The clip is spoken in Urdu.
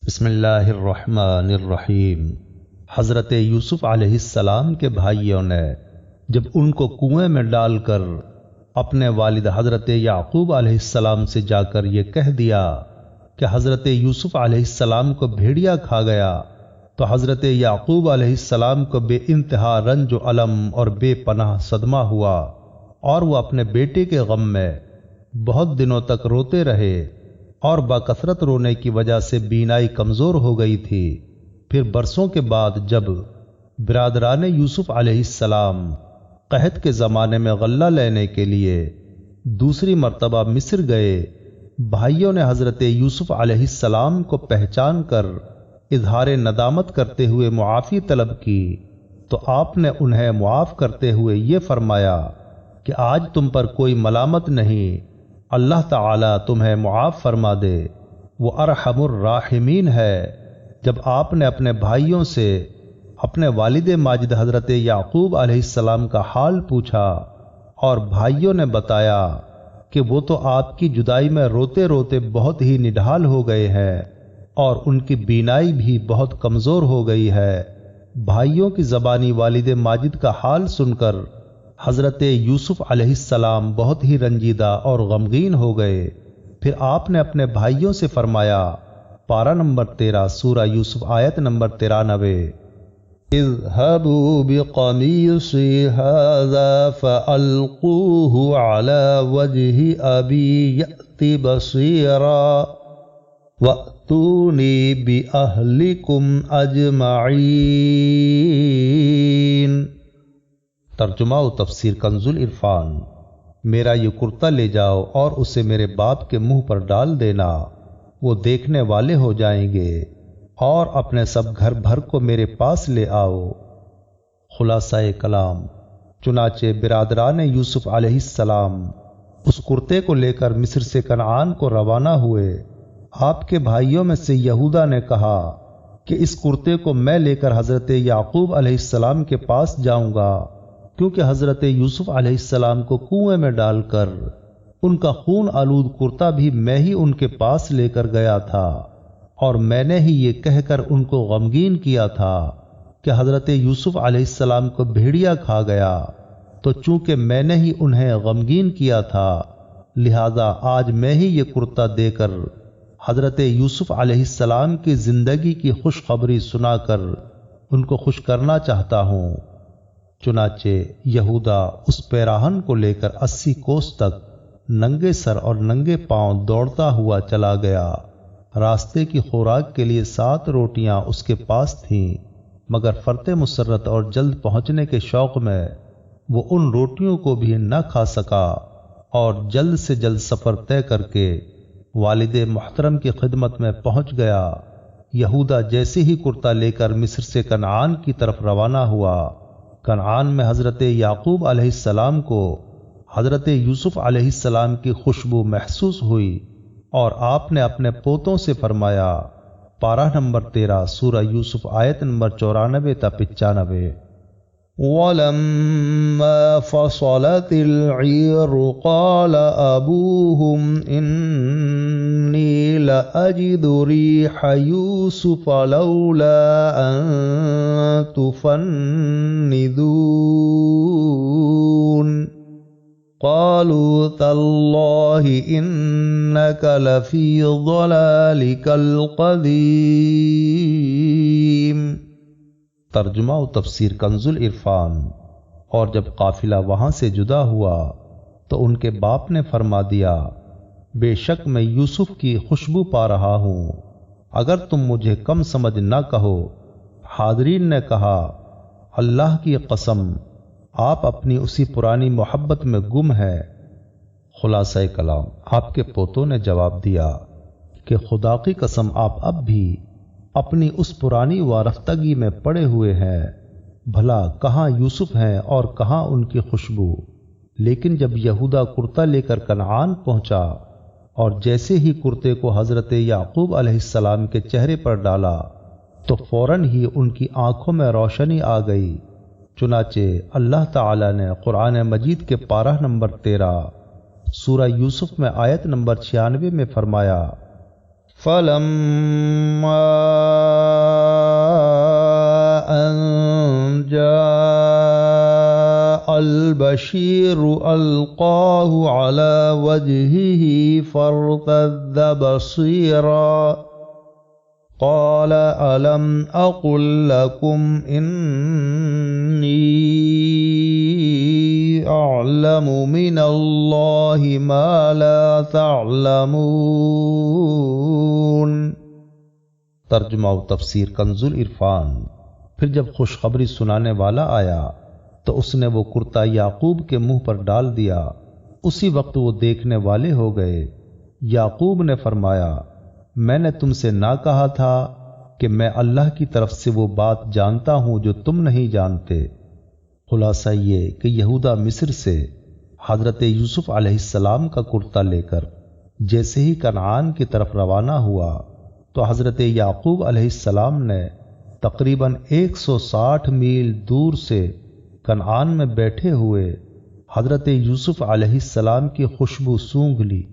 بسم اللہ الرحمن الرحیم۔ حضرت یوسف علیہ السلام کے بھائیوں نے جب ان کو کنویں میں ڈال کر اپنے والد حضرت یعقوب علیہ السلام سے جا کر یہ کہہ دیا کہ حضرت یوسف علیہ السلام کو بھیڑیا کھا گیا، تو حضرت یعقوب علیہ السلام کو بے انتہا رنج و الم اور بے پناہ صدمہ ہوا، اور وہ اپنے بیٹے کے غم میں بہت دنوں تک روتے رہے، اور باکثرت رونے کی وجہ سے بینائی کمزور ہو گئی تھی۔ پھر برسوں کے بعد جب برادران یوسف علیہ السلام قحط کے زمانے میں غلہ لینے کے لیے دوسری مرتبہ مصر گئے، بھائیوں نے حضرت یوسف علیہ السلام کو پہچان کر اظہار ندامت کرتے ہوئے معافی طلب کی، تو آپ نے انہیں معاف کرتے ہوئے یہ فرمایا کہ آج تم پر کوئی ملامت نہیں، اللہ تعالیٰ تمہیں معاف فرما دے، وہ ارحم الراحمین ہے۔ جب آپ نے اپنے بھائیوں سے اپنے والد ماجد حضرت یعقوب علیہ السلام کا حال پوچھا، اور بھائیوں نے بتایا کہ وہ تو آپ کی جدائی میں روتے روتے بہت ہی نڈھال ہو گئے ہیں، اور ان کی بینائی بھی بہت کمزور ہو گئی ہے، بھائیوں کی زبانی والد ماجد کا حال سن کر حضرت یوسف علیہ السلام بہت ہی رنجیدہ اور غمگین ہو گئے۔ پھر آپ نے اپنے بھائیوں سے فرمایا، پارہ نمبر 13 سورہ یوسف آیت نمبر 93، اذهبوا بقمیصی هذا فألقوه على وجه أبي يأت بصيرا وأتوني بأهلكم أجمعين۔ ترجمہ و تفسیر کنز العرفان۔ میرا یہ کرتا لے جاؤ اور اسے میرے باپ کے منہ پر ڈال دینا، وہ دیکھنے والے ہو جائیں گے، اور اپنے سب گھر بھر کو میرے پاس لے آؤ۔ خلاصہ کلام، چنانچہ برادران یوسف علیہ السلام اس کرتے کو لے کر مصر سے کنعان کو روانہ ہوئے۔ آپ کے بھائیوں میں سے یہودا نے کہا کہ اس کرتے کو میں لے کر حضرت یعقوب علیہ السلام کے پاس جاؤں گا، کیونکہ حضرت یوسف علیہ السلام کو کنویں میں ڈال کر ان کا خون آلود کرتا بھی میں ہی ان کے پاس لے کر گیا تھا، اور میں نے ہی یہ کہہ کر ان کو غمگین کیا تھا کہ حضرت یوسف علیہ السلام کو بھیڑیا کھا گیا، تو چونکہ میں نے ہی انہیں غمگین کیا تھا، لہذا آج میں ہی یہ کرتا دے کر حضرت یوسف علیہ السلام کی زندگی کی خوشخبری سنا کر ان کو خوش کرنا چاہتا ہوں۔ چنانچہ یہودا اس پیراہن کو لے کر 80 کوس تک ننگے سر اور ننگے پاؤں دوڑتا ہوا چلا گیا۔ راستے کی خوراک کے لیے 7 روٹیاں اس کے پاس تھیں، مگر فرط مسرت اور جلد پہنچنے کے شوق میں وہ ان روٹیوں کو بھی نہ کھا سکا، اور جلد سے جلد سفر طے کر کے والد محترم کی خدمت میں پہنچ گیا۔ یہودا جیسے ہی کرتا لے کر مصر سے کنعان کی طرف روانہ ہوا، کنعان میں حضرت یعقوب علیہ السلام کو حضرت یوسف علیہ السلام کی خوشبو محسوس ہوئی، اور آپ نے اپنے پوتوں سے فرمایا، پارہ نمبر 13 سورہ یوسف آیت نمبر 94 تا 95، وَلَمَّا فَصَلَتِ الْعِيرُ قَالَ أَبُوهُمْ إِنِّي لَأَجِدُ رِيحَ يُوسُفَ لَوْلَا أَن تُفَنِّدُونِ قَالُوا تَاللَّهِ إِنَّكَ لَفِي ضَلَالِكَ الْقَدِيمِ۔ ترجمہ و تفسیر کنز العرفان۔ اور جب قافلہ وہاں سے جدا ہوا تو ان کے باپ نے فرما دیا، بے شک میں یوسف کی خوشبو پا رہا ہوں، اگر تم مجھے کم سمجھ نہ کہو۔ حاضرین نے کہا، اللہ کی قسم آپ اپنی اسی پرانی محبت میں گم ہے۔ خلاصہ کلام، آپ کے پوتوں نے جواب دیا کہ خدا کی قسم آپ اب بھی اپنی اس پرانی وارفتگی میں پڑے ہوئے ہیں، بھلا کہاں یوسف ہیں اور کہاں ان کی خوشبو۔ لیکن جب یہودا کرتا لے کر کنعان پہنچا، اور جیسے ہی کرتے کو حضرت یعقوب علیہ السلام کے چہرے پر ڈالا تو فوراً ہی ان کی آنکھوں میں روشنی آ گئی۔ چنانچہ اللہ تعالی نے قرآن مجید کے پارہ نمبر 13 سورہ یوسف میں آیت نمبر 96 میں فرمایا، فلما أن جاء البشير ألقاه على وجهه فارتد بصيرا قال ألم أقل لكم إني أعلم من الله ما لا تعلمون۔ ترجمہ و تفسیر کنز العرفان۔ پھر جب خوشخبری سنانے والا آیا تو اس نے وہ کرتا یعقوب کے منہ پر ڈال دیا، اسی وقت وہ دیکھنے والے ہو گئے۔ یعقوب نے فرمایا، میں نے تم سے نہ کہا تھا کہ میں اللہ کی طرف سے وہ بات جانتا ہوں جو تم نہیں جانتے۔ خلاصہ یہ کہ یہودا مصر سے حضرت یوسف علیہ السلام کا کرتا لے کر جیسے ہی کنعان کی طرف روانہ ہوا تو حضرت یعقوب علیہ السلام نے تقریباً 160 میل دور سے کنعان میں بیٹھے ہوئے حضرت یوسف علیہ السلام کی خوشبو سونگھ لی۔